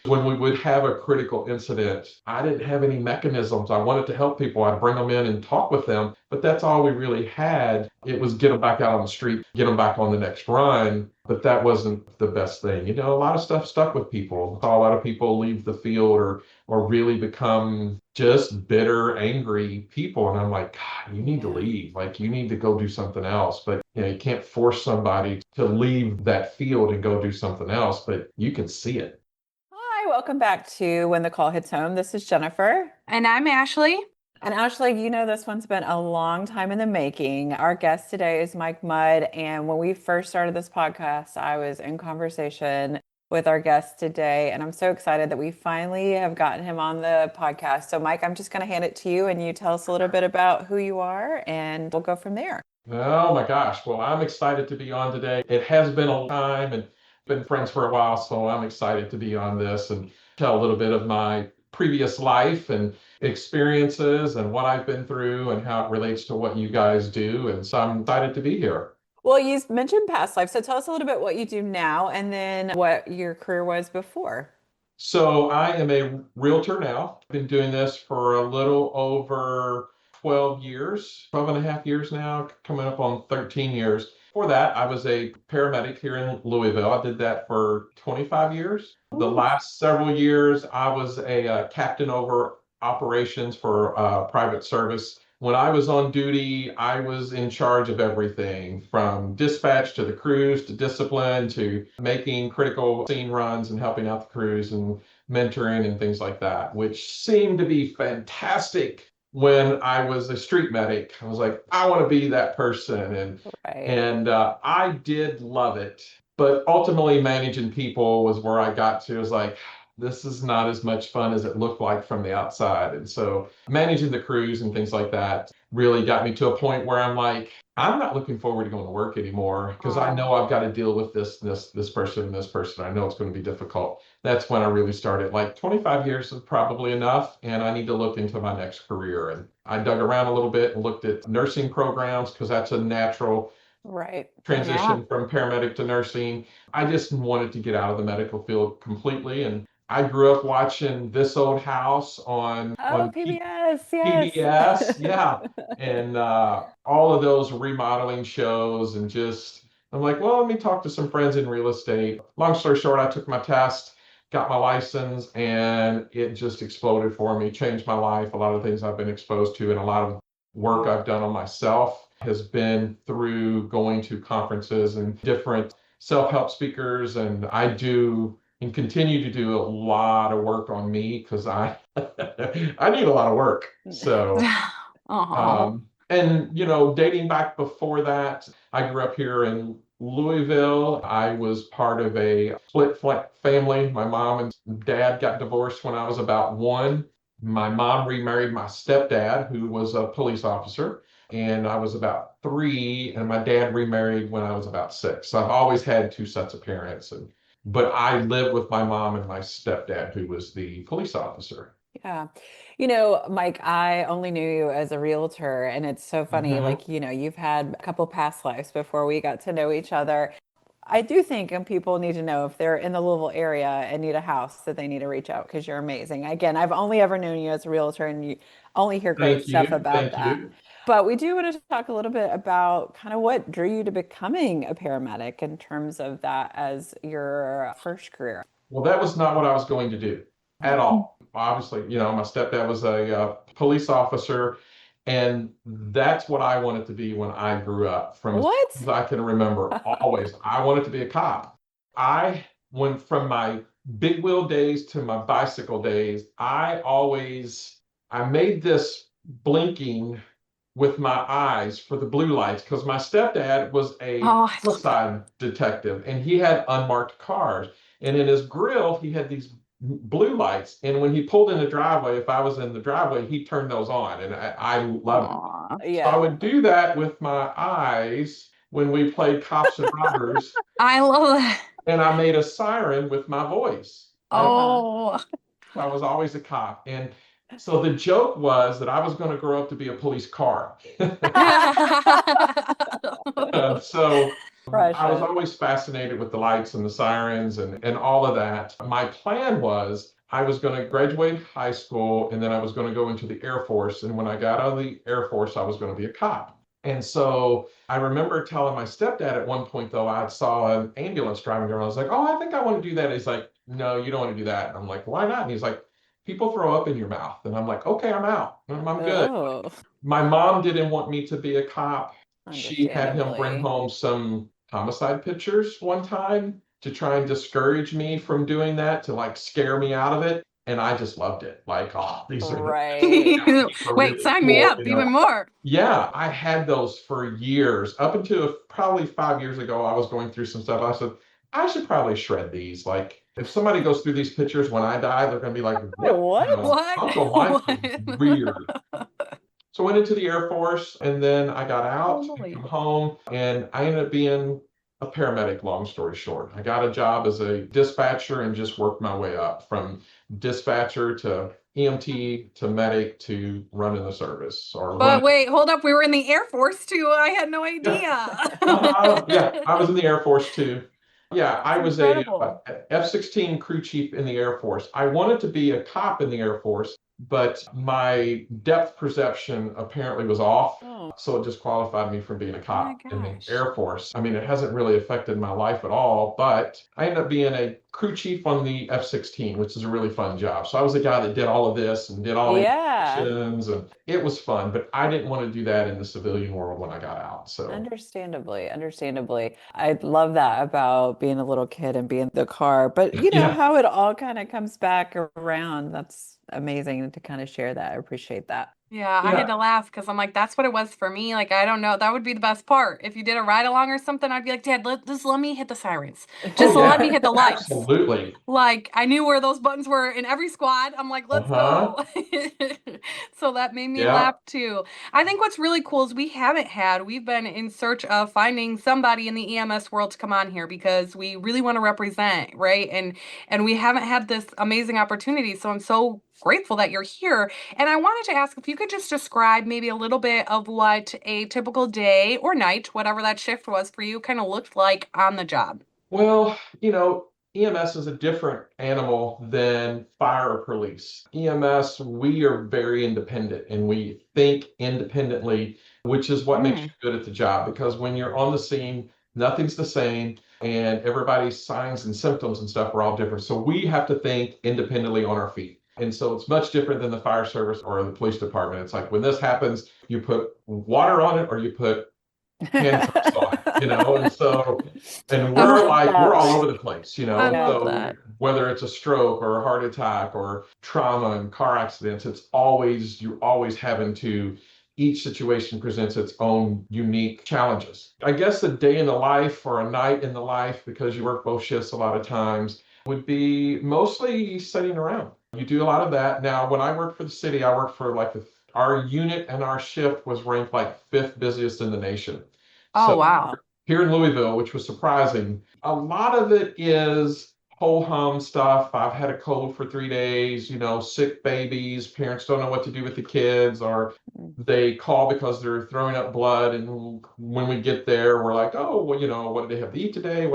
When we would have a critical incident, I didn't have any mechanisms. I wanted to help people. I'd bring them in and talk with them, but that's all we really had. It was get them back out on the street, get them back on the next run. But that wasn't the best thing. A lot of stuff stuck with people. I saw a lot of people leave the field or really become just bitter, angry people. And I'm like, God, you need to Yeah. leave. Like you need to go do something else. But you can't force somebody to leave that field and go do something else, but you can see it. Hi, welcome back to When the Call Hits Home. This is Jennifer. And I'm Ashlee. And Ashley, this one's been a long time in the making. Our guest today is Mike Mudd. And when we first started this podcast, I was in conversation with our guest today. And I'm so excited that we finally have gotten him on the podcast. So, Mike, I'm just going to hand it to you and you tell us a little bit about who you are, and we'll go from there. Oh my gosh. Well, I'm excited to be on today. It has been a long time and been friends for a while, so I'm excited to be on this and tell a little bit of my previous life and experiences and what I've been through and how it relates to what you guys do. And so I'm excited to be here. Well, you mentioned past life. So tell us a little bit what you do now and then what your career was before. So I am a realtor now. I've been doing this for a little over 12 years, 12 and a half years now, coming up on 13 years. Before that, I was a paramedic here in Louisville. I did that for 25 years. The Ooh. last several years, I was a captain over operations for private service. When I was on duty, I was in charge of everything from dispatch to the crews to discipline to making critical scene runs and helping out the crews and mentoring and things like that, which seemed to be fantastic when I was a street medic. I was like, I want to be that person. Right. And I did love it. But ultimately, managing people was where I got to. It was like, this is not as much fun as it looked like from the outside. And so managing the crews and things like that really got me to a point where I'm like, I'm not looking forward to going to work anymore because I Oh, know I've got to deal with this person and this person. I know it's going to be difficult. That's when I really started. Like 25 years is probably enough, and I need to look into my next career. And I dug around a little bit and looked at nursing programs because that's a natural right. Yeah. transition from paramedic to nursing. I just wanted to get out of the medical field completely. And I grew up watching This Old House on Oh, PBS, yes. PBS, yeah, and all of those remodeling shows, and just I'm like, well, let me talk to some friends in real estate. Long story short, I took my test, got my license, and it just exploded for me, changed my life. A lot of things I've been exposed to, and a lot of work I've done on myself has been through going to conferences and different self-help speakers, and I do and continue to do a lot of work on me because I I need a lot of work. So Oh, and dating back before that, I grew up here in Louisville. I was part of a family. My mom and dad got divorced when I was about one. My mom remarried my stepdad, who was a police officer, and I was about three, and my dad remarried when I was about six. So I've always had two sets of parents, but I lived with my mom and my stepdad, who was the police officer. Yeah. Mike, I only knew you as a realtor, and it's so funny. Mhm. Like, you've had a couple past lives before we got to know each other. I do think people need to know if they're in the Louisville area and need a house that they need to reach out because you're amazing. Again, I've only ever known you as a realtor and you only hear great Thank stuff you. about Thank that. you. But we do want to talk a little bit about kind of what drew you to becoming a paramedic in terms of that as your first career. Well, that was not what I was going to do at all. Obviously, my stepdad was a police officer, and that's what I wanted to be when I grew up. From as What? as I can remember, always, I wanted to be a cop. I went from my big wheel days to my bicycle days. I made this blinking with my eyes for the blue lights because my stepdad was a oh, I love that. homicide detective and he had unmarked cars. And in his grill, he had these blue lights. And when he pulled in the driveway, if I was in the driveway, he turned those on. And I loved it. Aw. So I Yeah. would do that with my eyes when we played cops and robbers. I love that. And I made a siren with my voice. Uh-huh. Oh. I was always a cop. And so the joke was that I was going to grow up to be a police car. So I was Precious. always fascinated with the lights and the sirens and all of that. My plan was I was going to graduate high school and then I was going to go into the Air Force. And when I got out of the Air Force, I was going to be a cop. And so I remember telling my stepdad at one point, though, I saw an ambulance driving around. I was like, oh, I think I want to do that. He's like, no, you don't want to do that. And I'm like, why not? And he's like, people throw up in your mouth. And I'm like, okay, I'm out. I'm good. Oh, My mom didn't want me to be a cop. She had him bring understandably. home some homicide pictures one time to try and discourage me from doing that, to like scare me out of it. And I just loved it. Like, oh, these are Right. Wait, really sign me cool, up even more. Yeah, I had those for years. Up until probably 5 years ago, I was going through some stuff. I said, I should probably shred these. Like, if somebody goes through these pictures when I die, they're going to be like, what? What? What? Uncle Mike was weird. What? So I went into the Air Force and then I got out to Totally. come home and I ended up being a paramedic, long story short. I got a job as a dispatcher and just worked my way up from dispatcher to EMT to medic to running the service or But running. wait, hold up. We were in the Air Force too. I had no Yeah, idea. yeah, I was in the Air Force too. Yeah, I That's was a incredible. F-16 crew chief in the Air Force. I wanted to be a cop in the Air Force, but my depth perception apparently was off. Oh, So it disqualified me from being a Oh my cop in the gosh. Air Force. I mean, it hasn't really affected my life at all, but I ended up being a crew chief on the F-16, which is a really fun job. So I was the guy that did all of this and did all the yeah. missions, and it was fun, but I didn't want to do that in the civilian world when I got out. So Understandably, understandably. I love that about being a little kid and being in the car, but yeah. how it all kind of comes back around. That's amazing to kind of share that. I appreciate that. Yeah, I had Yeah. to laugh because I'm like, that's what it was for me. Like, I don't know. That would be the best part. If you did a ride along or something, I'd be like, Dad, just let me hit the sirens. Oh Just let yeah. me hit the lights. Absolutely. Like, I knew where those buttons were in every squad. I'm like, let's Uh-huh. go. So that made me Yeah. laugh too. I think what's really cool is we've been in search of finding somebody in the EMS world to come on here because we really want to represent, right? And we haven't had this amazing opportunity. So I'm so grateful that you're here. And I wanted to ask if you could just describe maybe a little bit of what a typical day or night, whatever that shift was for you, kind of looked like on the job. Well, EMS is a different animal than fire or police. EMS, we are very independent and we think independently, which is what makes you Mm. good at the job. Because when you're on the scene, nothing's the same and everybody's signs and symptoms and stuff are all different. So we have to think independently on our feet. And so it's much different than the fire service or the police department. It's like when this happens, you put water on it or you put handcuffs on it, and so and I we're love like we're that. all over the place, I love so that. whether it's a stroke or a heart attack or trauma and car accidents, you're always having to, each situation presents its own unique challenges. I guess a day in the life or a night in the life, because you work both shifts a lot of times, would be mostly sitting around. You do a lot of that. Now, when I worked for the city, I worked for like our unit and our shift was ranked like fifth busiest in the nation. Oh, So wow. here in Louisville, which was surprising, a lot of it is whole hum stuff. I've had a cold for 3 days, sick babies, parents don't know what to do with the kids, or they call because they're throwing up blood. And when we get there, we're like, oh, well, what did they have to eat today?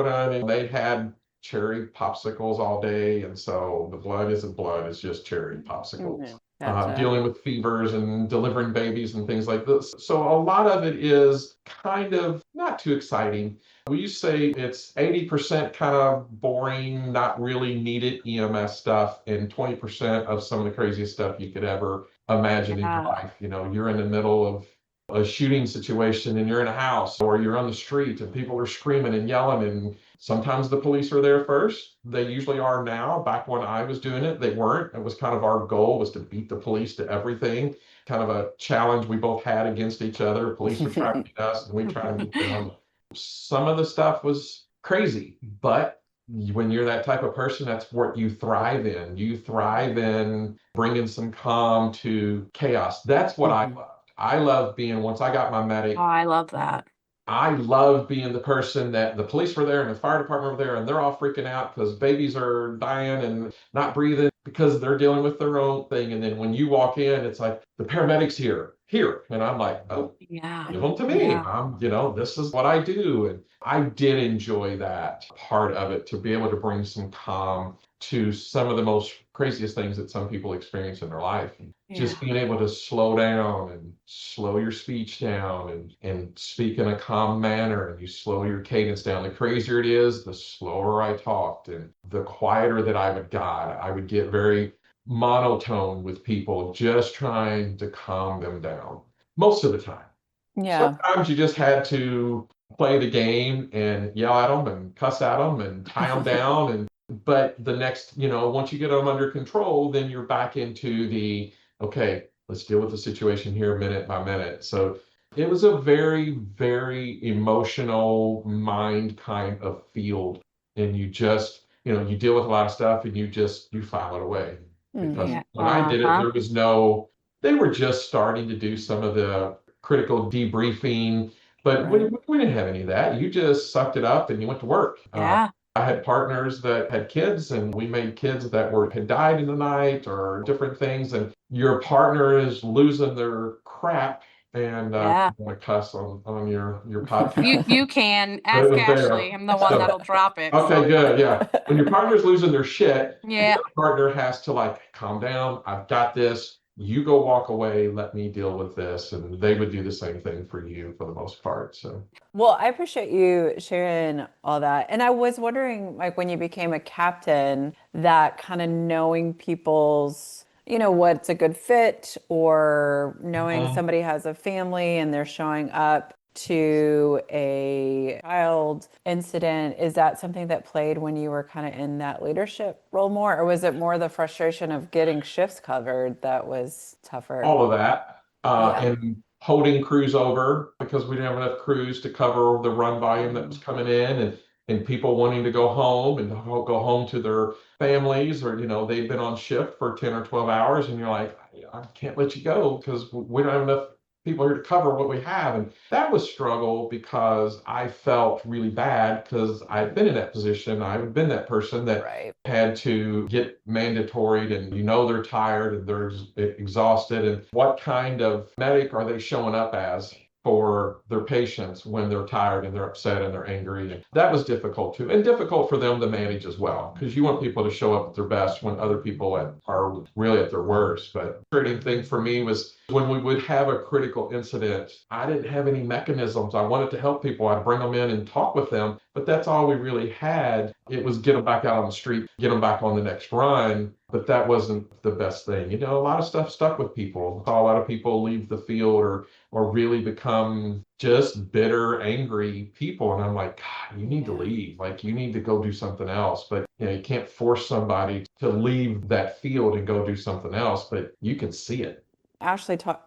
They had cherry popsicles all day. And so the blood isn't blood, it's just cherry popsicles. Mhm. Gotcha. Dealing with fevers and delivering babies and things like this. So a lot of it is kind of not too exciting. We used to say it's 80% kind of boring, not really needed EMS stuff, and 20% of some of the craziest stuff you could ever imagine in your Yeah. life. You're in the middle of a shooting situation and you're in a house or you're on the street and people are screaming and yelling, and sometimes the police are there first. They usually are now. Back when I was doing it, they weren't. It was kind of our goal was to beat the police to everything. Kind of a challenge we both had against each other. Police would try to beat us and we try to beat them. Some of the stuff was crazy, but when you're that type of person, that's what you thrive in. You thrive in bringing some calm to chaos. That's what I Mhm. love. I love being, once I got my Oh, medic, I love that. I love being the person that the police were there and the fire department were there and they're all freaking out because babies are dying and not breathing because they're dealing with their own thing. And then when you walk in, it's like the paramedics here. And I'm like, oh, Yeah. give them to me. Yeah. This is what I do. And I did enjoy that part of it, to be able to bring some calm to some of the most craziest things that some people experience in their life. Just Yeah. being able to slow down and slow your speech down and speak in a calm manner, and you slow your cadence down. The crazier it is, the slower I talked and the quieter that I would got. I would get very monotone with people, just trying to calm them down most of the time. Yeah. Sometimes you just had to play the game and yell at them and cuss at them and tie them down. But the next, once you get them under control, then you're back into the, okay, let's deal with the situation here minute by minute. So it was a very, very emotional mind kind of field. And you just, you deal with a lot of stuff and you file it away. Because Mhm. when I did it, Uh-huh. there was no, they were just starting to do some of the critical debriefing, but Right. we didn't have any of that. You just sucked it up and you went to work. Yeah. I had partners that had kids, and we made kids that had died in the night or different things, and your partner is losing their crap. And Yeah. I want to cuss on your podcast, You can but it ask was there. Ashlee. I'm the one So that'll drop it. okay, So good. Yeah. When your partner's losing their shit, the yeah. other partner has to like calm down. I've got this. You go walk away. Let me deal with this. And they would do the same thing for you for the most part. So Well, I appreciate you sharing all that. And I was wondering, like, when you became a captain, that kind of knowing people's, what's a good fit, or knowing Mhm. somebody has a family and they're showing up to a child incident, is that something that played when you were kind of in that leadership role more? Or was it more the frustration of getting shifts covered that was tougher? All of that, Yeah. and holding crews over because we didn't have enough crews to cover the run volume that was coming in, and people wanting to go home and go home to their families, or they've been on shift for 10 or 12 hours, and you're like, I can't let you go because we don't have enough people here to cover what we have. And that was struggle because I felt really bad because I've been in that position. I've been that person that Right. had to get mandatoried, and they're tired and they're exhausted, and what kind of medic are they showing up as for their patients when they're tired and they're upset and they're angry. And that was difficult too, and difficult for them to manage as well, because you want people to show up at their best when other people are really at their worst. But the frustrating thing for me was when we would have a critical incident, I didn't have any mechanisms. I wanted to help people. I'd bring them in and talk with them, but that's all we really had. It was get them back out on the street, get them back on the next run. But that wasn't the best thing. A lot of stuff stuck with people. I saw a lot of people leave the field or really become just bitter, angry people. And I'm like, God, you need to leave. Like, you need to go do something else. But you can't force somebody to leave that field and go do something else, but you can see it.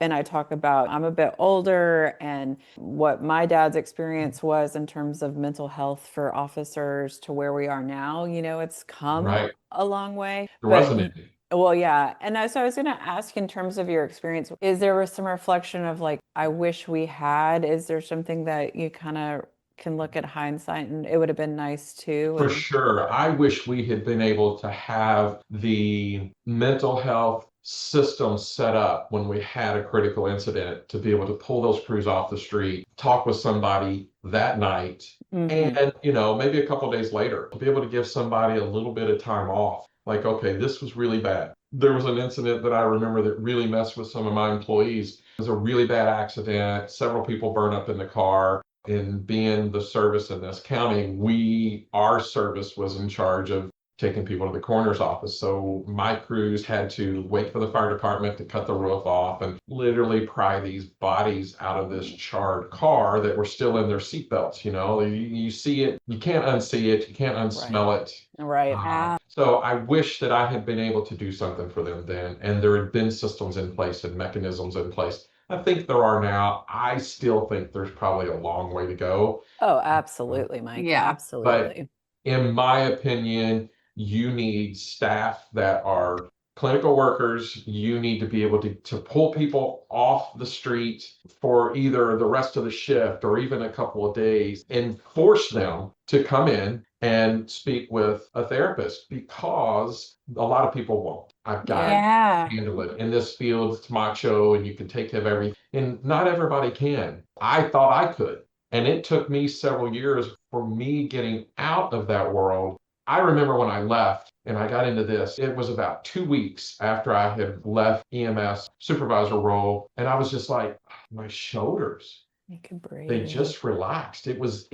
And I talk about, I'm a bit older, and what my dad's experience was in terms of mental health for officers to where we are now. It's come Right. a long way. There But wasn't any. well, yeah. So I was going to ask, in terms of your experience, is there some reflection of like, I wish we had? Is there something that you kind of can look at hindsight and it would have been nice too? For And sure. I wish we had been able to have the mental health system set up when we had a critical incident to be able to pull those crews off the street, talk with somebody that night, Mhm. and maybe a couple of days later, to be able to give somebody a little bit of time off. Like, okay, this was really bad. There was an incident that I remember that really messed with some of my employees. It was a really bad accident. Several people burned up in the car. In being the service in this county, our service was in charge of taking people to the coroner's office. So my crews had to wait for the fire department to cut the roof off and literally pry these bodies out of this charred car that were still in their seatbelts. You see it, you can't unsee it, you can't Right. unsmell it. Right. So I wish that I had been able to do something for them then, and there had been systems in place and mechanisms in place. I think there are now. I still think there's probably a long way to go. Oh, absolutely, Mike. Yeah. But Absolutely. in my opinion, you need staff that are clinical workers, you need to be able to pull people off the street for either the rest of the shift or even a couple of days and force them to come in and speak with a therapist, because a lot of people won't. I've got Yeah. to handle it. In this field, it's macho and you can take care of everything. And not everybody can. I thought I could. And it took me several years for me getting out of that world. I remember when I left and I got into this, it was about 2 weeks after I had left EMS supervisor role. And I was just like, my shoulders, You can they breathe. just relaxed. It was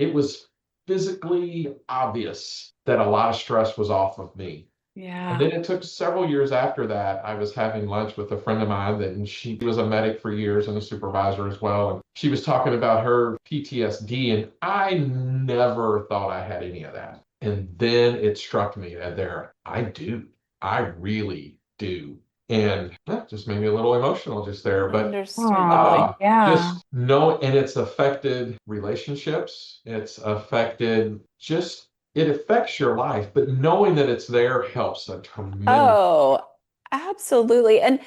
physically obvious that a lot of stress was off of me. And Yeah. then it took several years after that. I was having lunch with a friend of mine and she was a medic for years and a supervisor as well. And she was talking about her PTSD, and I never thought I had any of that. And then it struck me that I do. I really do. And that just made me a little emotional just there. But Understandably. Yeah. just know, and it's affected relationships. It's affected just, it affects your life, but knowing that it's there helps a tremendous. Oh, absolutely. And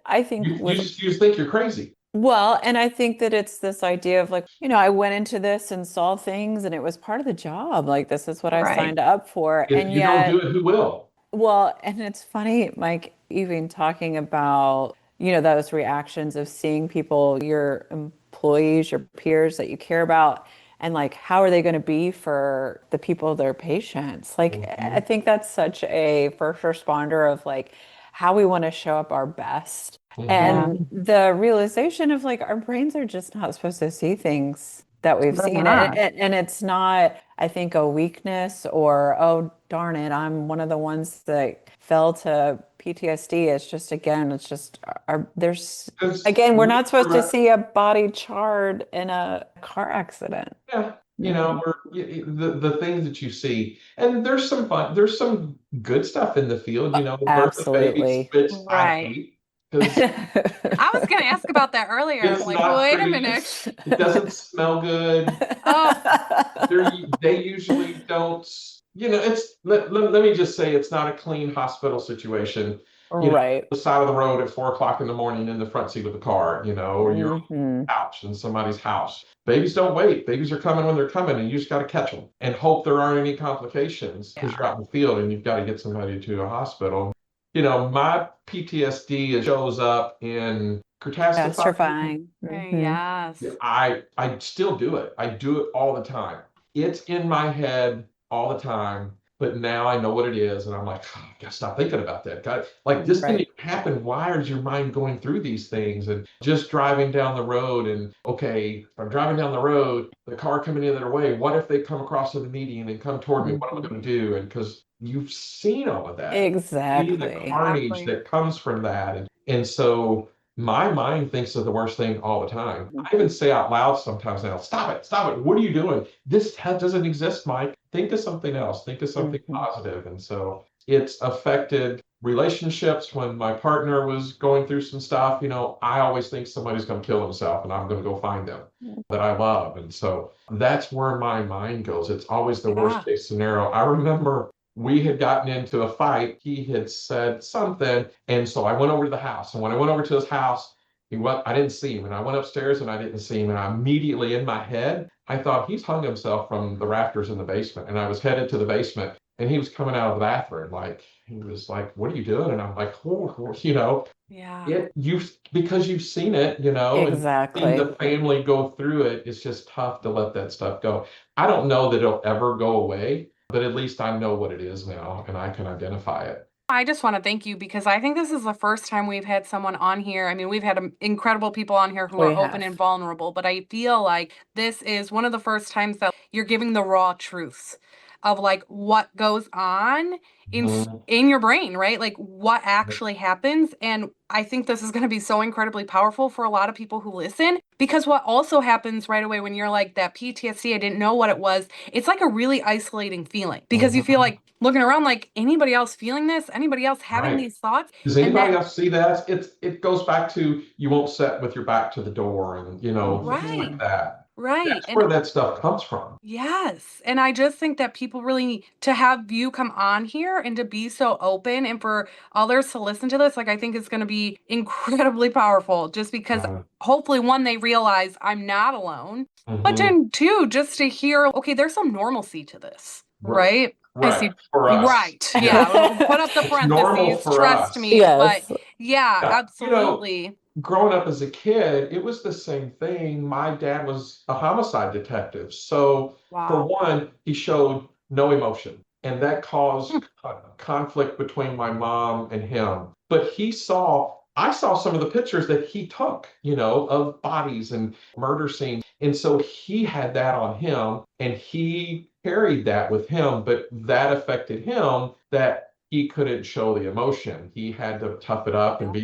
I think with You think you're crazy. well, and I think that it's this idea of like, I went into this and saw things and it was part of the job. Like this is what I Right. signed up for. If And you don't do yet, it, who will? well, and it's funny, Mike, even talking about, those reactions of seeing people, your employees, your peers that you care about, and like, how are they going to be for the people, their patients? Like, I Mhm. think that's such a first responder of like how we want to show up our best. Yeah. And the realization of like our brains are just not supposed to see things that we've They're seen. not. And it's not, I think, a weakness or, oh, darn it, I'm one of the ones that fell to PTSD. It's just, again, it's just Because again, we're not supposed to see a body charred in a car accident. yeah, Mhm. the things that you see, and there's some fun, there's some good stuff in the field. The birth of babies, Absolutely. which I Right. hate because I was going to ask about that earlier. I'm it's like, not wait a pretty. minute. It doesn't smell good. Oh, They usually don't. Let me just say it's not a clean hospital situation. Right. The side of the road at 4 o'clock in the morning in the front seat of the car, or you're on Hmm. the couch in somebody's house. Babies don't wait. Babies are coming when they're coming, and you just got to catch them and hope there aren't any complications because yeah. you're out in the field and you've got to get somebody to a hospital. My PTSD shows up in catastrophizing. Petrifying. Hmm. Yeah, Yes. I still do it. I do it all the time. It's in my head all the time, but now I know what it is, and I'm like, oh, I gotta stop thinking about that. God, like this didn't Right. even happen. Why is your mind going through these things? And just driving down the road, and okay, if I'm driving down the road, the car coming in their way. What if they come across to the median and come toward me? What am I Hmm. going to do? And because you've seen all of that, seen the Exactly. carnage Exactly. that comes from that, and so my mind thinks of the worst thing all the time. I even say out loud sometimes now, stop it. What are you doing? This doesn't exist, Mike. Think of something else. Think of something Hmm. positive. And so it's affected relationships. When my partner was going through some stuff, I always think somebody's going to kill himself and I'm going to go find them that I love. And so that's where my mind goes. It's always the worst Yeah. case scenario. I remember we had gotten into a fight. He had said something. And so I went over to the house. And when I went over to his house, I didn't see him. And I went upstairs and I didn't see him. And I immediately in my head, I thought he's hung himself from the rafters in the basement. And I was headed to the basement and he was coming out of the bathroom. Like, he was like, what are you doing? And I'm like, Yeah. because you've seen it, and seen Exactly. the family go through it. It's just tough to let that stuff go. I don't know that it'll ever go away, but at least I know what it is now and I can identify it. I just want to thank you because I think this is the first time we've had someone on here. I mean, we've had incredible people on here who We are open and have. vulnerable, but I feel like this is one of the first times that you're giving the raw truths of like what goes on Mhm. in your brain, right? Like what actually happens. And I think this is going to be so incredibly powerful for a lot of people who listen because what also happens right away when you're like that PTSD, I didn't know what it was. It's like a really isolating feeling because you feel Mhm. like looking around like anybody else feeling this, anybody else having Right. these thoughts, Does and anybody that else see that? It goes back to you won't sit with your back to the door and things right. like that. Right. That's And where that stuff comes from. yes. And I just think that people really need to have you come on here and to be so open and for others to listen to this. Like, I think it's going to be incredibly powerful just because Uh, hopefully, one, they realize I'm not alone. But mhm. then, two, just to hear, okay, there's some normalcy to this, Right. right? I Right. see. For us. Right. Yeah. Yeah. We'll put up the It's normal parentheses. for Trust us. me. But Yes. yeah, Yeah. absolutely. Growing up as a kid, it was the same thing. My dad was a homicide detective. So, for Wow. one, he showed no emotion, and that caused conflict between my mom and him. But I saw some of the pictures that he took, of bodies and murder scenes. And so he had that on him, and he carried that with him, but that affected him that he couldn't show the emotion. He had to tough it up and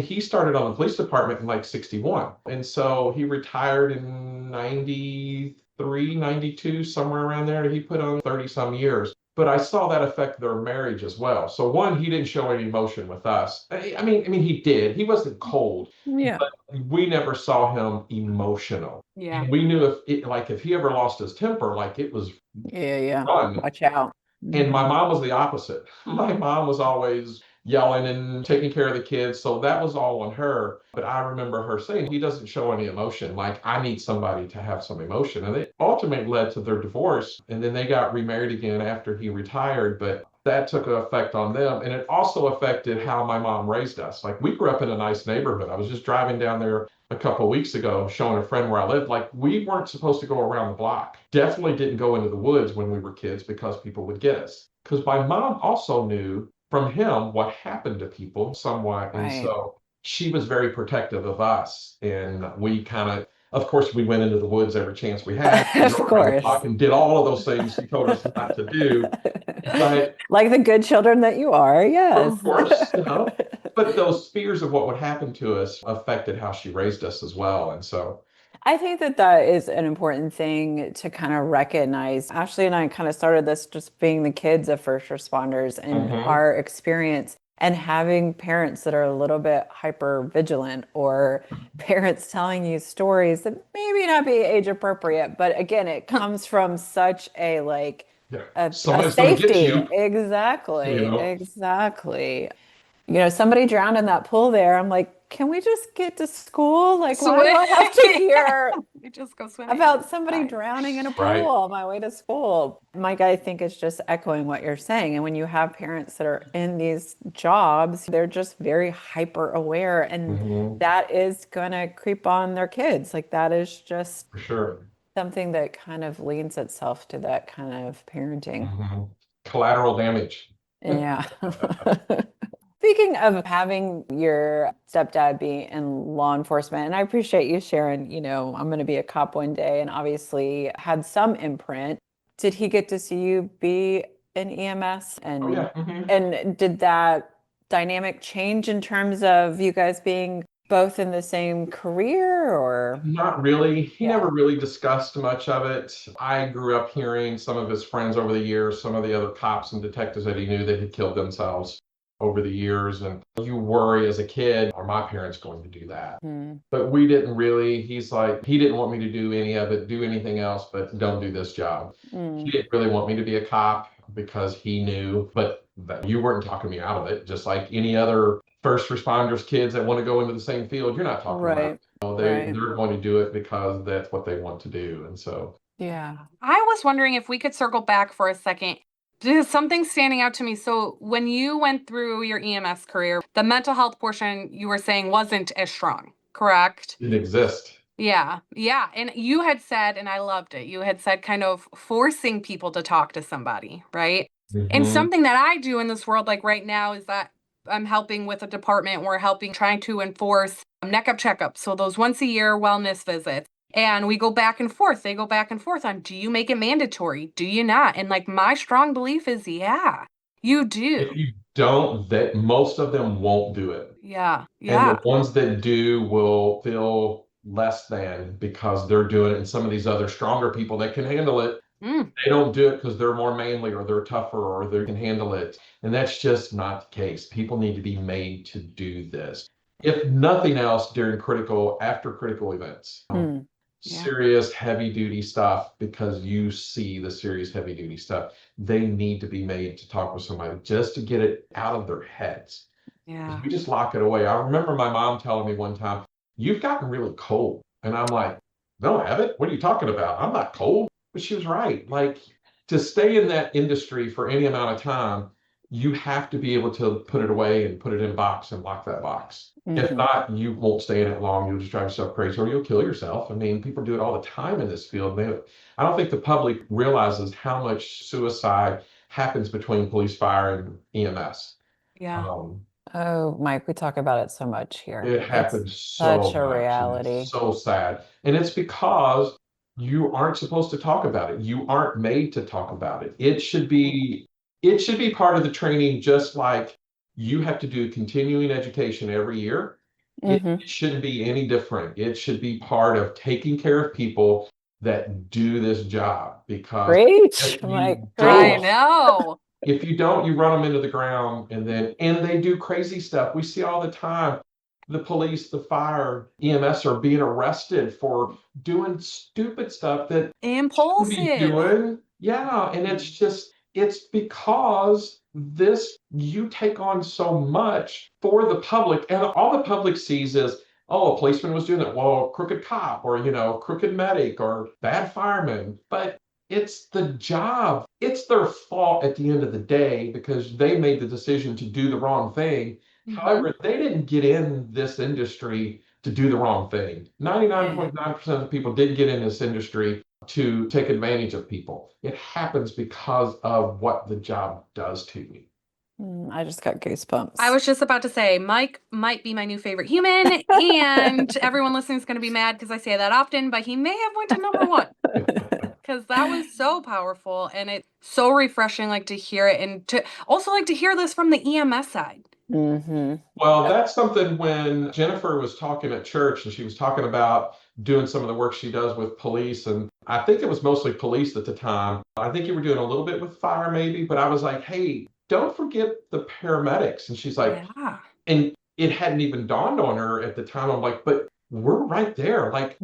he started on the police department in like 61. And so he retired in 93, 92, somewhere around there. He put on 30 some years. But I saw that affect their marriage as well. So one, he didn't show any emotion with us. I mean, he did. He wasn't cold, Yeah. but we never saw him emotional. Yeah. And we knew if he ever lost his temper, like it was Yeah. run. Watch out. And my Mhm. mom was the opposite. My mom was always yelling and taking care of the kids. So that was all on her. But I remember her saying, he doesn't show any emotion. Like, I need somebody to have some emotion. And it ultimately led to their divorce. And then they got remarried again after he retired. But that took an effect on them. And it also affected how my mom raised us. Like, we grew up in a nice neighborhood. I was just driving down there a couple of weeks ago, showing a friend where I lived. Like, we weren't supposed to go around the block. Definitely didn't go into the woods when we were kids because people would get us. Because my mom also knew from him what happened to people somewhat. And Right. so she was very protective of us. And we of course, we went into the woods every chance we had. We Of drove around the course. block and did all of those things she told us not to do. But Like the good children that you are, yes. of course, but those fears of what would happen to us affected how she raised us as well. And so, I think that that is an important thing to kind of recognize. Ashley and I kind of started this just being the kids of first responders and mhm, our experience and having parents that are a little bit hyper vigilant or parents telling you stories that maybe not be age appropriate, but again, it comes from such a like yeah, a somebody's going to get safety. you, you Exactly. know. Exactly. Somebody drowned in that pool there. I'm like, can we just get to school? Like, why do Swim. I have to hear We just go swimming. about somebody Fine. drowning in a pool Right. on my way to school? Mike, I think it's just echoing what you're saying. And when you have parents that are in these jobs, they're just very hyper aware, and Hmm. that is going to creep on their kids. Like, that is just For sure. something that kind of leans itself to that kind of parenting. Hmm. Collateral damage. Yeah. Speaking of having your stepdad be in law enforcement, and I appreciate you sharing, I'm going to be a cop one day and obviously had some imprint. Did he get to see you be in EMS? Oh, And yeah. Hmm. and did that dynamic change in terms of you guys being both in the same career or? Not really. He Yeah. never really discussed much of it. I grew up hearing some of his friends over the years, some of the other cops and detectives that he knew that had killed themselves over the years. And you worry as a kid, are my parents going to do that? Hmm. But we didn't really. He's like, he didn't want me to do any of it, do anything else, but don't do this job. He Mm. didn't really want me to be a cop because he knew, but that you weren't talking me out of it. Just like any other first responders, kids that want to go into the same field, you're not talking them out. Right. Right. They're going to do it because that's what they want to do. And so, Yeah. I was wondering if we could circle back for a second. There's something standing out to me. So, when you went through your EMS career, the mental health portion you were saying wasn't as strong, correct? it exists. Yeah, yeah. And you had said, and I loved it, you had said kind of forcing people to talk to somebody, right? And Hmm. something that I do in this world, like right now, is that I'm helping with a department. We're helping trying to enforce neck up checkups. So those once a year wellness visits. And we go back and forth. They go back and forth on, do you make it mandatory? Do you not? And like my strong belief is, yeah, you If do. you don't, that most of them won't do it. Yeah, And the yeah. ones that do will feel less than because they're doing it. And some of these other stronger people that can handle it, Mm, they don't do it because they're more manly or they're tougher or they can handle it. And that's just not the case. People need to be made to do this. If nothing else, after critical events. Mm. Yeah. serious heavy duty stuff because you see the serious heavy duty stuff. They need to be made to talk with somebody just to get it out of their heads. Yeah. We just lock it away. I remember my mom telling me one time, "You've gotten really cold." And I'm like, "No, I haven't. What are you talking about? I'm not cold." But she was right. Like, to stay in that industry for any amount of time, you have to be able to put it away and put it in a box and lock that box. If Mhm. not, you won't stay in it long. You'll just drive yourself crazy or you'll kill yourself. I mean, people do it all the time in this field. I don't think the public realizes how much suicide happens between police, fire, and EMS. Yeah. Um, Oh, Mike, we talk about it so much here. it It's happens so such a much, and it's reality. so sad. And it's because you aren't supposed to talk about it. You aren't made to talk about it. It should be part of the training, just like you have to do continuing education every year. It Hmm. shouldn't be any different. It should be part of taking care of people that do this job, because Preach, if Mike, you I don't, preach. know. if you don't, you run them into the ground, and they do crazy stuff. We see all the time. The police, the fire, EMS are being arrested for doing stupid stuff that shouldn't be Impulsive. doing. Yeah, and it's because you take on so much for the public, and all the public sees is, oh, a policeman was doing that. Well, crooked cop, or crooked medic, or bad fireman. But it's the job. It's their fault at the end of the day because they made the decision to do the wrong thing. Mhm. However, they didn't get in this industry to do the wrong thing. Yeah. 99.9% of people didn't get in this industry to take advantage of people. It happens because of what the job does to you. I just got I goosebumps. was just about to say, Mike might be my new favorite human, and everyone listening is going to be mad because I say that often, but he may have went to number one because that was so powerful and it's so refreshing, like to hear it and to also like to hear this from the EMS side. Hmm. Well, that's something when Jennifer was talking at church and she was talking about doing some of the work she does with police. And I think it was mostly police at the time. I think you were doing a little bit with fire, maybe, but I was like, "Hey, don't forget the paramedics." And she's like, Yeah. and it hadn't even dawned on her at the time. I'm like, "But we're right there. Like,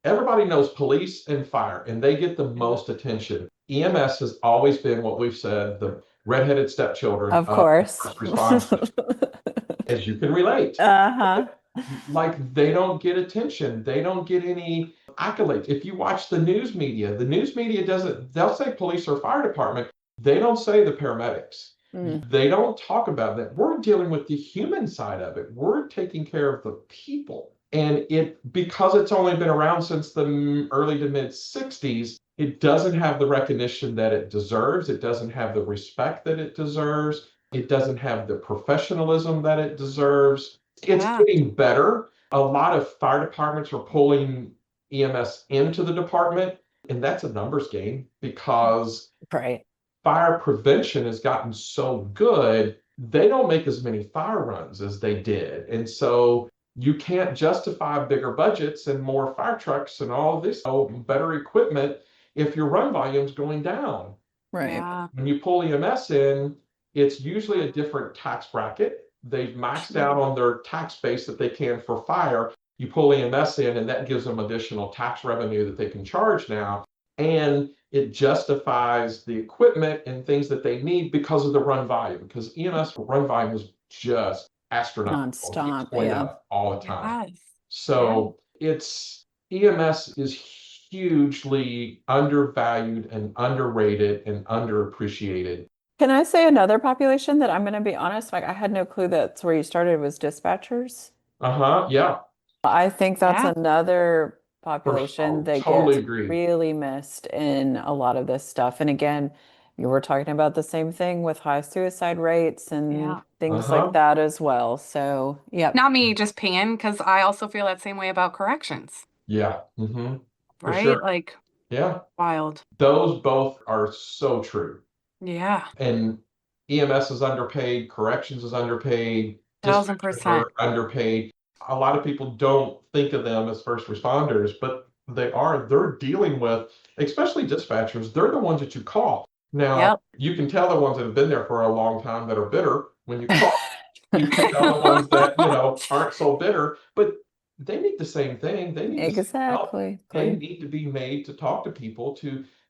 everybody knows police and fire, and they get the most attention. EMS has always been what we've said, the redheaded stepchildren Of of course. first responders, as you can relate. Uh-huh. Like, they don't get attention. They don't get any accolades. If you watch the news media doesn't, they'll say police or fire department. They don't say the paramedics. Mm, They don't talk about that. We're dealing with the human side of it. We're taking care of the people. And because it's only been around since the early to mid 60s, it doesn't have the recognition that it deserves. It doesn't have the respect that it deserves. It doesn't have the professionalism that it deserves. It's Yeah. getting better. A lot of fire departments are pulling EMS into the department, and that's a numbers game because right. fire prevention has gotten so good, they don't make as many fire runs as they did. And so you can't justify bigger budgets and more fire trucks and all of this, better equipment, if your run volume's going down. Right. Yeah. When you pull EMS in, it's usually a different tax bracket. They've maxed out on their tax base that they can for fire. You pull EMS in, and that gives them additional tax revenue that they can charge now. And it justifies the equipment and things that they need because of the run volume, because EMS run volume is just astronomical. It keeps Non-stop. going Yeah. up all the time. Yes. Yeah. So EMS is hugely undervalued and underrated and underappreciated. Can I say another population that I'm going to be honest, like I had no clue that's where you started was dispatchers. Uh-huh. Yeah, I think that's Yeah. another population that totally gets agree. really missed in a lot of this stuff. And again, you were talking about the same thing with high suicide rates and Yeah. things like Uh-huh. that as well. So, yep. Not me just paying because I also feel that same way about corrections, Yeah. Mm-hmm. For right? sure. Like Yeah. wild. Those both are so true. Yeah. And EMS is underpaid, corrections is underpaid, dispatchers 1000%. are underpaid. A lot of people don't think of them as first responders, but they're dealing with, especially dispatchers, they're the ones that you call. Now, Yep. you can tell the ones that have been there for a long time that are bitter when you call. You can tell the ones that, aren't so bitter, but they need the same thing. They need the same help. Exactly. They need to be made to talk to people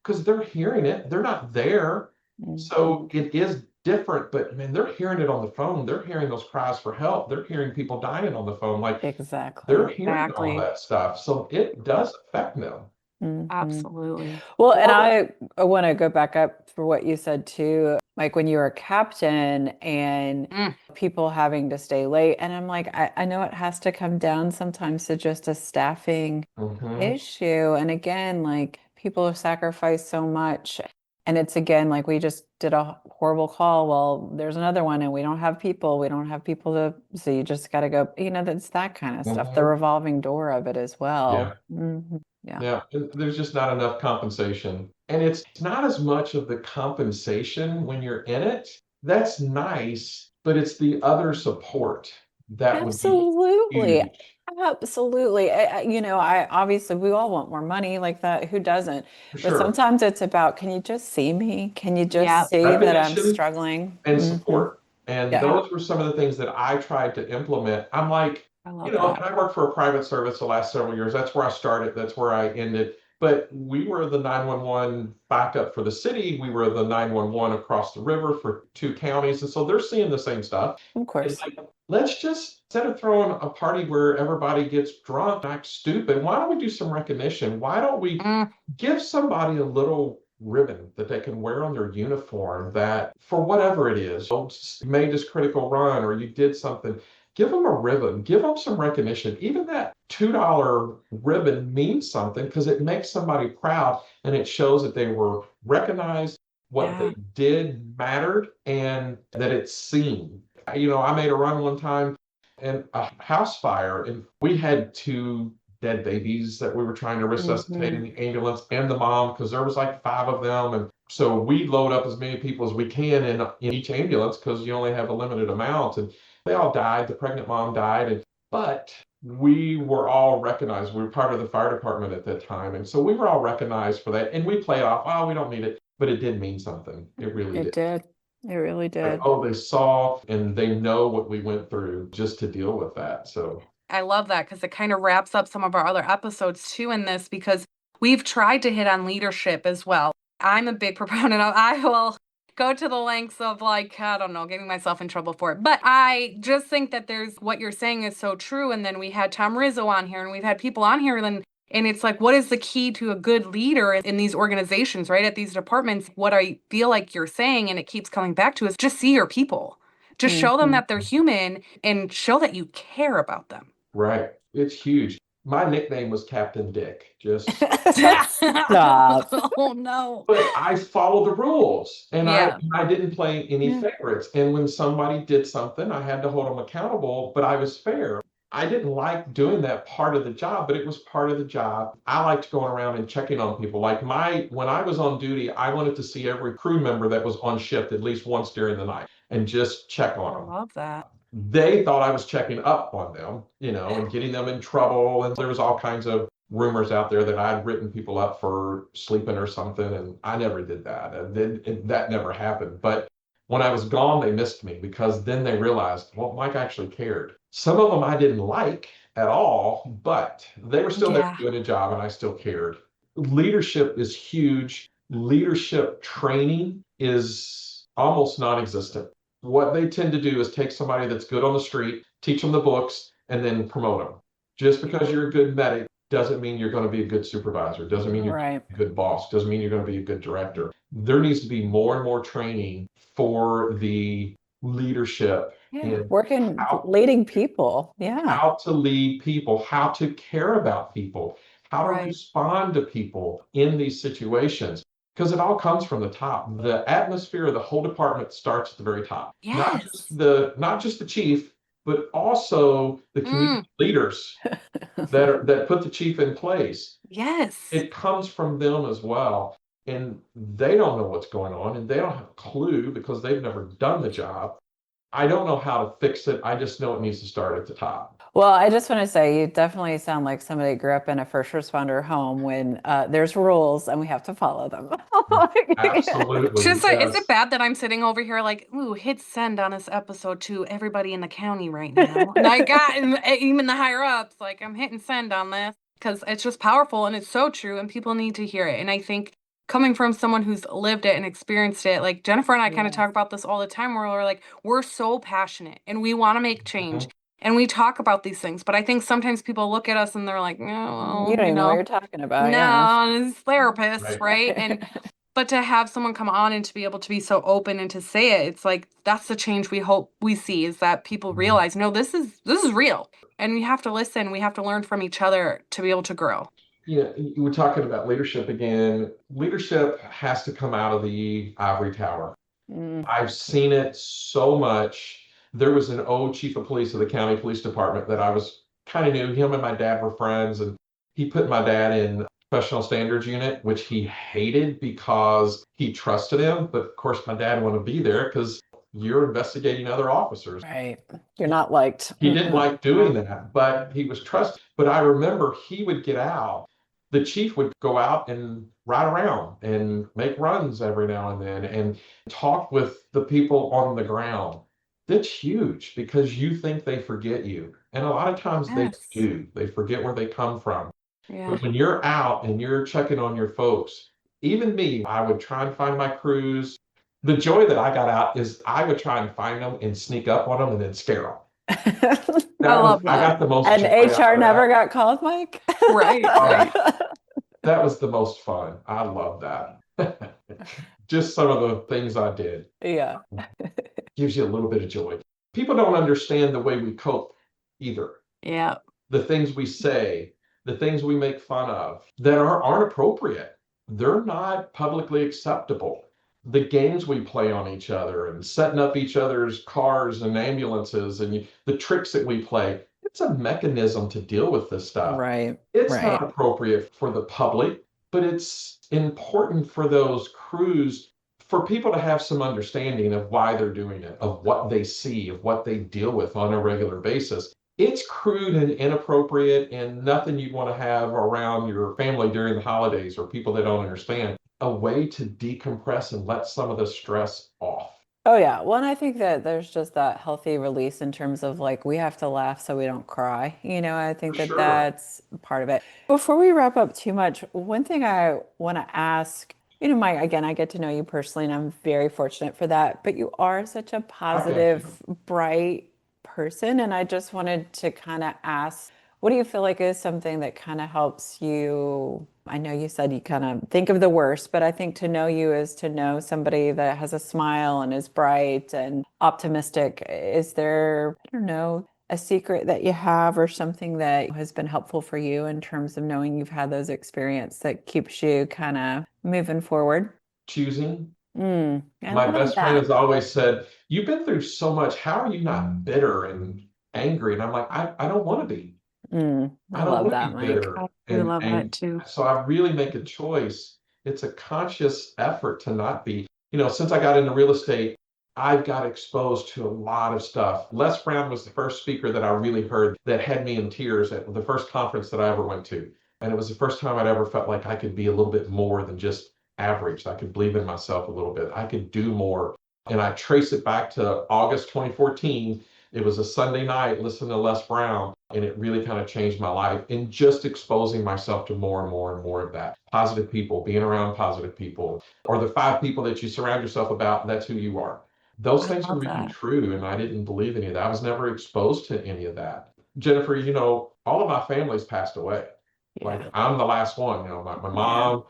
because they're hearing it. They're not there. So Mhm. it is different, but man, they're hearing it on the phone. They're hearing those cries for help. They're hearing people dying on the phone. Like they're Exactly. hearing all Exactly. that stuff. So it does affect them. Mhm. Absolutely. Well, and Or, I want to go back up for what you said too, like when you were a captain and Mm, people having to stay late. And I'm like, I know it has to come down sometimes to just a staffing mhm, issue. And again, like people have sacrificed so much. And it's again, like we just did a horrible call. Well, there's another one and we don't have people. We don't have people so you just got to go, that's that kind of stuff, the mhm. revolving door of it as Yeah. well. Yeah. Yeah, there's just not enough compensation. And it's not as much of the compensation when you're in it. That's nice, but it's the other support that would be Absolutely. huge. Absolutely. I obviously we all want more money like that. Who doesn't? For But sure. sometimes it's about, can you just see me? Can you yeah, just see that I'm Recognition struggling? and support. And Yeah, yeah, those were some of the things that I tried to implement. I'm like, I love and that. I worked for a private service the last several years. That's where I started. That's where I ended. But we were the 911 backup for the city. We were the 911 across the river for two counties. And so they're seeing the same stuff. of It's course. like, let's just, instead of throwing a party where everybody gets drunk, act stupid, why don't we do some recognition? Why don't we Mm, give somebody a little ribbon that they can wear on their uniform that for whatever it is, you made this critical run or you did something, give them a ribbon, give them some recognition. Even that $2 ribbon means something because it makes somebody proud and it shows that they were recognized, what yeah. they did mattered, and that it's seen. I made a run one time in a house fire, and we had two dead babies that we were trying to resuscitate in Hmm. the ambulance and the mom because there was like five of them. And so we load up as many people as we can in each ambulance because you only have a limited amount. And they all died. The pregnant mom died. But we were all recognized. We were part of the fire department at that time. And so we were all recognized for that. And we played off, oh, we don't need it. But it did mean something. It really It did. did. It really Like, did. oh, they saw and they know what we went through just to deal with that. So, I love that because it kind of wraps up some of our other episodes too in this because we've tried to hit on leadership as well. I'm a big proponent of I will go to the lengths of like, I don't know, getting myself in trouble for it. But I just think that there's what you're saying is so true. And then we had Tom Rizzo on here and we've had people on here and it's like, what is the key to a good leader in these organizations, right? At these departments, what I feel like you're saying, and it keeps coming back to is just see your people. Just show them Hmm. that they're human and show that you care about them. right. It's huge. My nickname was Captain Dick. Just Stop. Oh no. but I followed the rules and I Yeah. I didn't play any Yeah. favorites. And when somebody did something, I had to hold them accountable, but I was fair. I didn't like doing that part of the job, but it was part of the job. I liked going around and checking on people. Like when I was on duty, I wanted to see every crew member that was on shift at least once during the night and just check I on them. love that. They thought I was checking up on them, and getting them in trouble. And there was all kinds of rumors out there that I'd written people up for sleeping or something. And I never did that. That never happened. But when I was gone, they missed me because then they realized, well, Mike actually cared. Some of them I didn't like at all, but they were still there Yeah. doing a job and I still cared. Leadership is huge. Leadership training is almost non existent. What they tend to do is take somebody that's good on the street, teach them the books, and then promote them. Just because you're a good medic doesn't mean you're going to be a good supervisor, doesn't mean you're Right. a good boss, doesn't mean you're going to be a good director. There needs to be more and more training for the leadership Yeah. in Working, how leading people. Yeah. how to lead people, how to care about people, how to Right. respond to people in these situations. Because it all comes from the top. The atmosphere of the whole department starts at the very top. Not Yes. just the chief, but also the Mm, community leaders that put the chief in place. yes. It comes from them as well. And they don't know what's going on and they don't have a clue because they've never done the job. I don't know how to fix it. I just know it needs to start at the top. Well, I just want to say you definitely sound like somebody who grew up in a first responder home when there's rules and we have to follow them. Absolutely. Just is it Yes. bad that I'm sitting over here like, ooh, hit send on this episode to everybody in the county right now? And I got even the higher ups, like I'm hitting send on this because it's just powerful and it's so true and people need to hear it. And I think coming from someone who's lived it and experienced it, like Jennifer and I kind of Yes. talk about this all the time where we're like, we're so passionate and we want to make change. Mhm. And we talk about these things, but I think sometimes people look at us and they're like, no, You don't even know what you're talking about. Yeah. no, it's therapists, Right. right? And but to have someone come on and to be able to be so open and to say it, it's like that's the change we hope we see is that people Mhm. realize, no, this is real. And we have to listen, we have to learn from each other to be able to grow. You were talking about leadership again. Leadership has to come out of the ivory tower. Mm, I've seen it so much. There was an old chief of police of the county police department that I was kind of new. Him and my dad were friends, and he put my dad in professional standards unit, which he hated because he trusted him. But of course, my dad wanted to be there because you're investigating other officers. right. You're not liked. He didn't like doing that, but he was trusted. But I remember he would get out. The chief would go out and ride around and make runs every now and then and talk with the people on the ground. That's huge because you think they forget you. And a lot of times they Yes. do. They forget where they come from. Yeah. But when you're out and you're checking on your folks, even me, I would try and find my crews. The joy that I got out is I would try and find them and sneak up on them and then scare them. I love I that. got the most And joy out HR of never that. got called, Mike? Right, Oh, right. that was the most fun. I love that. Just some of the things I did Yeah. gives you a little bit of joy. People don't understand the way we cope either. Yeah. The things we say, the things we make fun of that aren't appropriate. They're not publicly acceptable. The games we play on each other and setting up each other's cars and ambulances and the tricks that we play, it's a mechanism to deal with this stuff. Right. It's not Right. appropriate for the public, but it's important for those crews for people to have some understanding of why they're doing it, of what they see, of what they deal with on a regular basis. It's crude and inappropriate and nothing you'd want to have around your family during the holidays or people that don't understand. A way to decompress and let some of the stress off. Oh yeah. Well, and I think that there's just that healthy release in terms of like we have to laugh so we don't cry. I For think that sure. that's part of it. Before we wrap up too much, one thing I want to ask, Mike, again, I get to know you personally and I'm very fortunate for that, but you are such a I thank positive, you. bright person. And I just wanted to kind of ask, what do you feel like is something that kind of helps you? I know you said you kind of think of the worst, but I think to know you is to know somebody that has a smile and is bright and optimistic. Is there, I don't know, a secret that you have or something that has been helpful for you in terms of knowing you've had those experiences that keeps you kind of moving forward? Choosing. I My love best friend that. has always said, "You've been through so much. How are you not bitter and angry?" And I'm like, I don't want to be. I I don't love want to that, be Mike. bitter. I love that too. So I really make a choice. It's a conscious effort to not be. Since I got into real estate, I've got exposed to a lot of stuff. Les Brown was the first speaker that I really heard that had me in tears at the first conference that I ever went to. And it was the first time I'd ever felt like I could be a little bit more than just average. I could believe in myself a little bit. I could do more. And I trace it back to August 2014. It was a Sunday night listening to Les Brown, and it really kind of changed my life in just exposing myself to more and more and more of that. Positive people, being around positive people, or the 5 people that you surround yourself about, that's who you are. Those I things are love really that. true, and I didn't believe any of that. I was never exposed to any of that. Jennifer, all of my family's passed away. Like Yeah. I'm the last one. My Yeah. mom,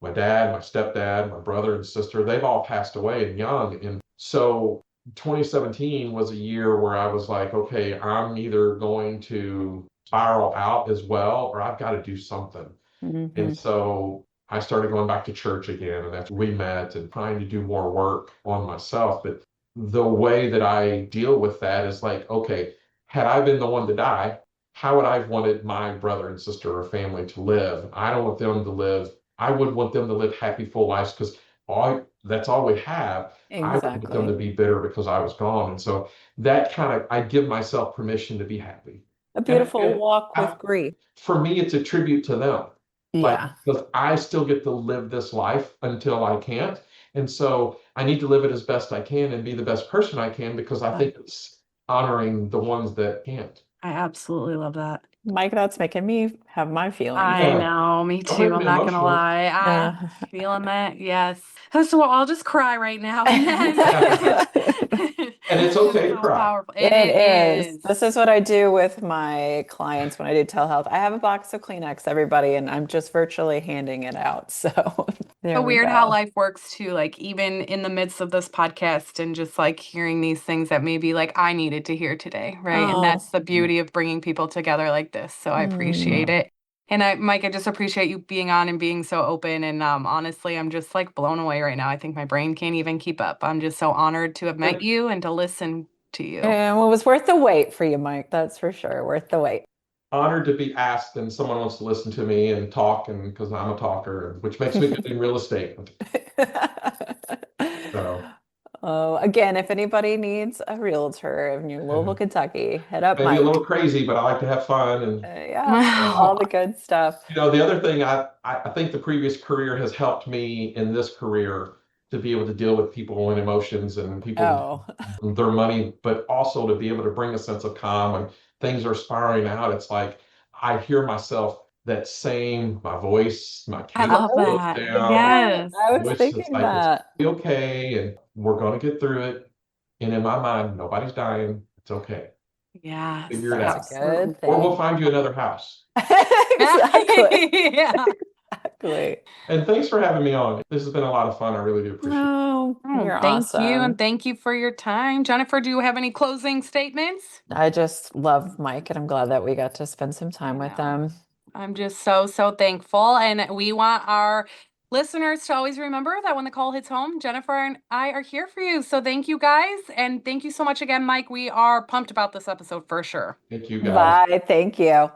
my dad, my stepdad, my brother and sister, they've all passed away and young. And so 2017 was a year where I was like, okay, I'm either going to spiral out as well, or I've got to do something. And Hmm. so I started going back to church again, and that's we met and trying to do more work on myself. But the way that I deal with that is like, okay, had I been the one to die, how would I have wanted my brother and sister or family to live? I don't want them to live. I would want them to live happy, full lives because that's all we have. I wanted them to Exactly. be bitter because I was gone. And so that kind of, I give myself permission to be happy. A And, beautiful and walk I, with grief. for me, it's a tribute to them. Like, Yeah. because I still get to live this life until I can't. And so I need to live it as best I can and be the best person I can because I think it's honoring the ones that can't. I absolutely love that. Mike, that's making me have my feelings. I Yeah. know, me Don't too. make I'm me not gonna emotional. lie. I'm Yeah. feeling that. Yes. So I'll just cry right now and then And it's it's okay to so cry. powerful. And It it is. is. This is what I do with my clients when I do telehealth. I have a box of Kleenex, everybody, and I'm just virtually handing it out. So there So we weird how go. life works too, like even in the midst of this podcast and just like hearing these things that maybe like I needed to hear today, right? And Oh, that's the beauty of bringing people together like this. So I appreciate mm. it. And Mike, I just appreciate you being on and being so open. And honestly, I'm just like blown away right now. I think my brain can't even keep up. I'm just so honored to have met you and to listen to you. And it was worth the wait for you, Mike. That's for sure. Worth the wait. Honored to be asked and someone wants to listen to me and talk and because I'm a talker, which makes me good in real estate. So Oh, again, if anybody needs a realtor in New Louisville, yeah. Kentucky, hit up Maybe a Mike. little crazy, but I like to have fun. And Yeah, all the good stuff. the other thing I think the previous career has helped me in this career to be able to deal with people and emotions and people Oh, and their money, but also to be able to bring a sense of calm when things are spiraling out. It's like I hear myself that same, my voice, my I I cadence love was goes that. thinking down. that. Yes. I was Voice is thinking like it's that. gonna be okay, and we're gonna get through it. And in my mind, nobody's dying. It's okay. Yes, Figure it That's a out. absolutely. good Or we'll thing. find you another house. Exactly. Yeah. Exactly. And thanks for having me on. This has been a lot of fun. I really do appreciate it. Oh, Oh, you're thank you. And awesome. thank you for your time. Jennifer, do you have any closing statements? I just love Mike, and I'm glad that we got to spend some I time with know. him. I'm just so, so thankful. And we want our listeners to always remember that when the call hits home, Jennifer and I are here for you. So thank you guys. And thank you so much again, Mike. We are pumped about this episode for sure. Thank you guys. Bye. Thank you.